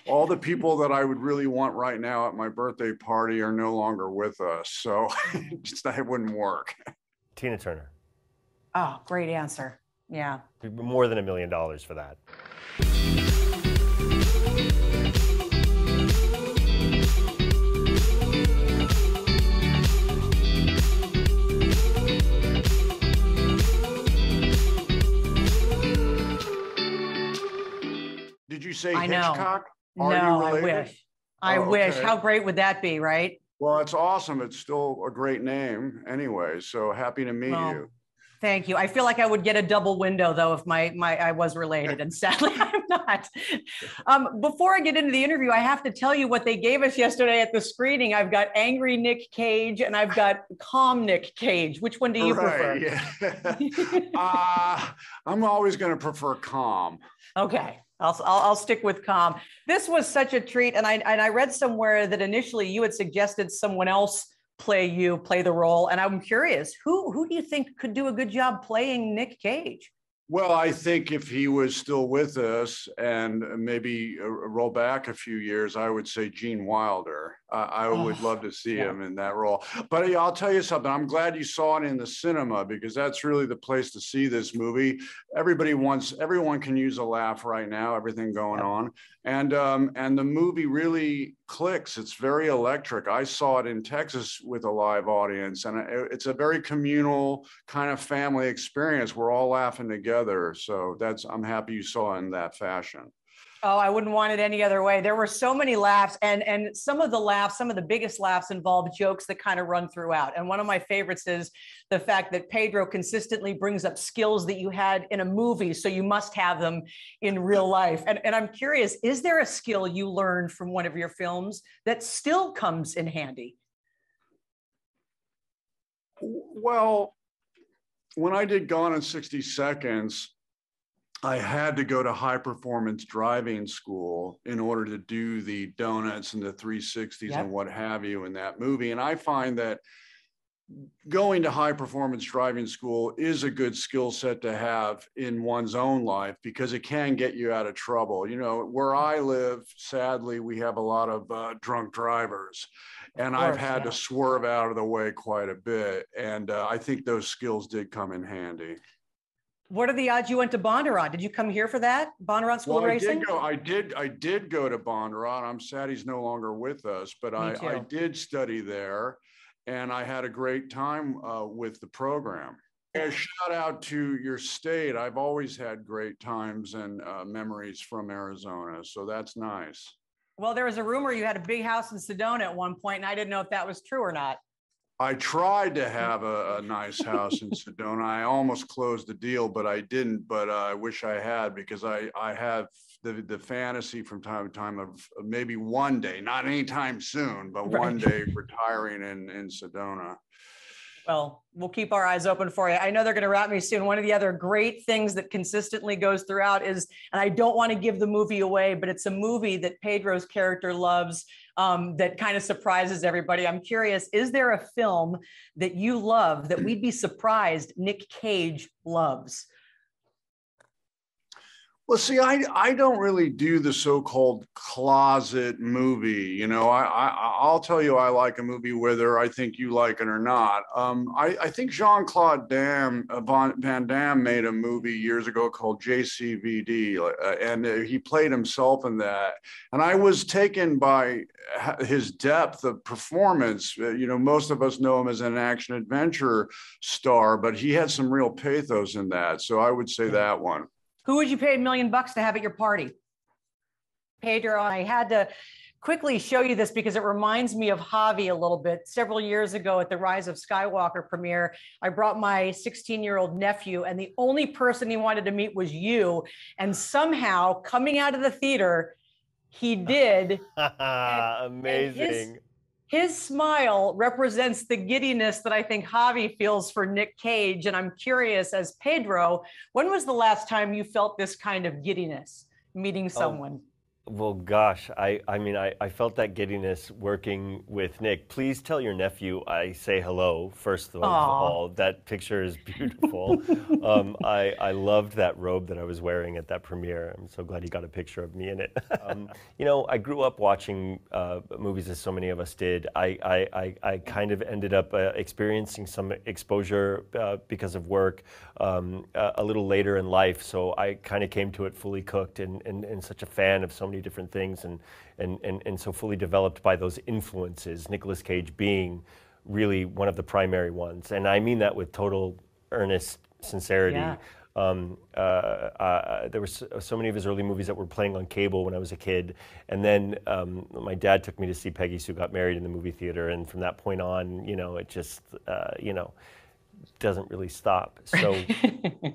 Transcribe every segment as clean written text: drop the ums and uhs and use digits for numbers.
all the people that I would really want right now at my birthday party are no longer with us. So that wouldn't work. Tina Turner. Oh, great answer. Yeah. More than $1 million for that. Did you say I Hitchcock? know. No, I wish. I wish. How great would that be, right? Well, it's awesome. It's still a great name anyway. So happy to meet you. Thank you. I feel like I would get a double window though if I was related, and sadly I'm not. Before I get into the interview, I have to tell you what they gave us yesterday at the screening. I've got angry Nick Cage and I've got calm Nick Cage. Which one do you prefer? Yeah. I'm always going to prefer calm. Okay. I'll stick with calm. This was such a treat, and I read somewhere that initially you had suggested someone else play the role, and I'm curious, who do you think could do a good job playing Nick Cage? Well, I think if he was still with us and maybe roll back a few years, I would say Gene Wilder. I would love to see him in that role. But I'll tell you something. I'm glad you saw it in the cinema, because that's really the place to see this movie. Everyone can use a laugh right now, everything going on. And the movie really clicks. It's very electric. I saw it in Texas with a live audience, and it's a very communal kind of family experience. We're all laughing together. So I'm happy you saw it in that fashion. Oh, I wouldn't want it any other way. There were so many laughs, and some of the biggest laughs involved jokes that kind of run throughout. And one of my favorites is the fact that Pedro consistently brings up skills that you had in a movie, so you must have them in real life. And I'm curious, is there a skill you learned from one of your films that still comes in handy? Well, when I did Gone in 60 Seconds, I had to go to high performance driving school in order to do the donuts and the 360s and what have you in that movie. And I find that going to high performance driving school is a good skill set to have in one's own life, because it can get you out of trouble. You know, where I live, sadly, we have a lot of drunk drivers, and I've had to swerve out of the way quite a bit. And I think those skills did come in handy. What are the odds you went to Bondurant? Did you come here for that? Bondurant School of Racing? I did go to Bondurant. I'm sad he's no longer with us, but I did study there, and I had a great time with the program. A shout out to your state. I've always had great times and memories from Arizona, so that's nice. Well, there was a rumor you had a big house in Sedona at one point, and I didn't know if that was true or not. I tried to have a nice house in Sedona. I almost closed the deal, but I didn't. But I wish I had, because I have the fantasy from time to time of maybe one day, not anytime soon, but one day retiring in Sedona. Well, we'll keep our eyes open for you. I know they're going to wrap me soon. One of the other great things that consistently goes throughout is, and I don't want to give the movie away, but it's a movie that Pedro's character loves, that kind of surprises everybody. I'm curious, is there a film that you love that we'd be surprised Nick Cage loves? Well, see, I don't really do the so-called closet movie. You know, I'll tell you, I like a movie whether I think you like it or not. I think Jean-Claude Van Damme made a movie years ago called JCVD, and he played himself in that. And I was taken by his depth of performance. You know, most of us know him as an action adventure star, but he had some real pathos in that. So I would say that one. Who would you pay $1 million to have at your party? Pedro, I had to quickly show you this because it reminds me of Javi a little bit. Several years ago at the Rise of Skywalker premiere, I brought my 16-year-old nephew, and the only person he wanted to meet was you. And somehow, coming out of the theater, he did. Amazing. His smile represents the giddiness that I think Javi feels for Nick Cage. And I'm curious, as Pedro, when was the last time you felt this kind of giddiness meeting someone? Well, gosh, I mean, I felt that giddiness working with Nick. Please tell your nephew I say hello, first of all. That picture is beautiful. I loved that robe that I was wearing at that premiere. I'm so glad he got a picture of me in it. You know, I grew up watching movies as so many of us did. I kind of ended up experiencing some exposure because of work a little later in life. So I kind of came to it fully cooked and such a fan of so many different things and so fully developed by those influences, Nicolas Cage being really one of the primary ones. And I mean that with total earnest sincerity. Yeah. There were so many of his early movies that were playing on cable when I was a kid. And then my dad took me to see Peggy Sue Got Married in the movie theater. And from that point on, you know, it just, you know, doesn't really stop. So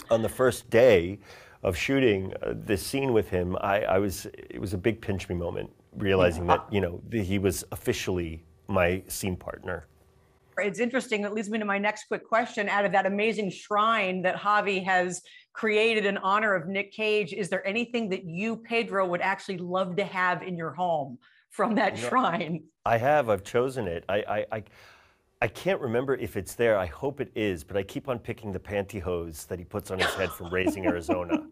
on the first day of shooting this scene with him, it was a big pinch me moment, realizing that, you know, he was officially my scene partner. It's interesting. It leads me to my next quick question. Out of that amazing shrine that Javi has created in honor of Nick Cage, is there anything that you, Pedro, would actually love to have in your home from that shrine? I've chosen it. I can't remember if it's there. I hope it is, but I keep on picking the pantyhose that he puts on his head from Raising Arizona.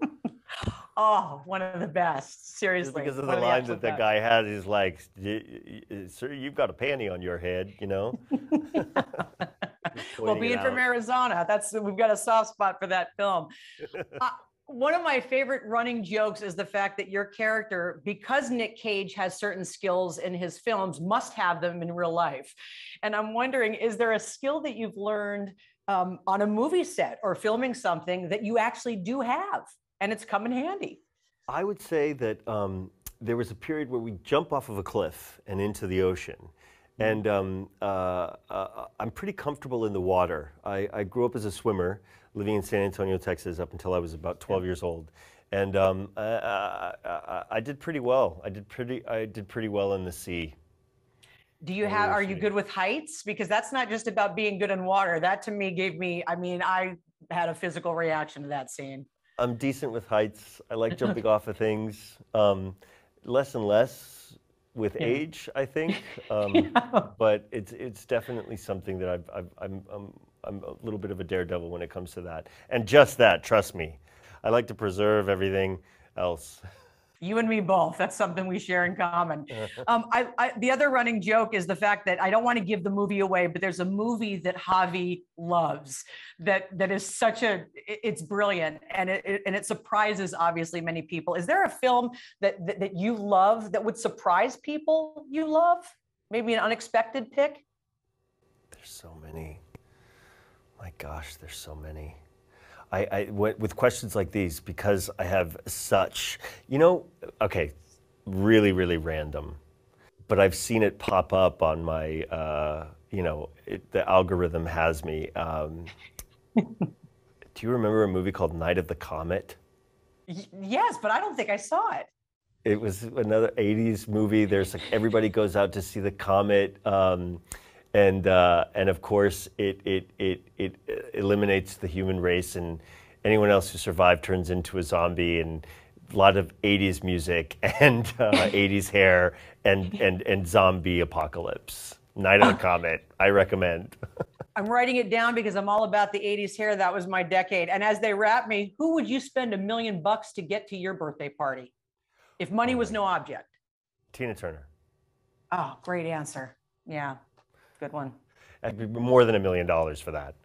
Oh, one of the best. Seriously. Just because of the line that guy has, he's like, "Sir, you've got a panty on your head," you know? Well, being from Arizona, we've got a soft spot for that film. One of my favorite running jokes is the fact that your character, because Nick Cage has certain skills in his films, must have them in real life. And I'm wondering, is there a skill that you've learned on a movie set or filming something that you actually do have and it's come in handy? I would say that there was a period where we jump off of a cliff and into the ocean. And I'm pretty comfortable in the water. I grew up as a swimmer, living in San Antonio, Texas, up until I was about 12 years old, and I did pretty well. I did pretty well in the sea. Are you good with heights? Because that's not just about being good in water. That to me gave me, I mean, I had a physical reaction to that scene. I'm decent with heights. I like jumping off of things. Less and less with age, I think. But it's definitely something that I'm a little bit of a daredevil when it comes to that. And just that, trust me. I like to preserve everything else. You and me both. That's something we share in common. The other running joke is the fact that I don't want to give the movie away, but there's a movie that Javi loves that is it's brilliant and it surprises obviously many people. Is there a film that you love that would surprise people you love? Maybe an unexpected pick? There's so many. My gosh, there's so many. With questions like these, because I have such, you know, okay, really, really random, but I've seen it pop up on my, you know, the algorithm has me. Do you remember a movie called Night of the Comet? Yes, but I don't think I saw it. It was another 80s movie. There's like everybody goes out to see the comet. And of course, it eliminates the human race, and anyone else who survived turns into a zombie. And a lot of 80s music and 80s hair and zombie apocalypse. Night of the Comet, I recommend. I'm writing it down because I'm all about the 80s hair. That was my decade. And as they wrap me, who would you spend $1 million to get to your birthday party if money was no object? Tina Turner. Oh, great answer. Yeah. Good one. More than $1 million for that.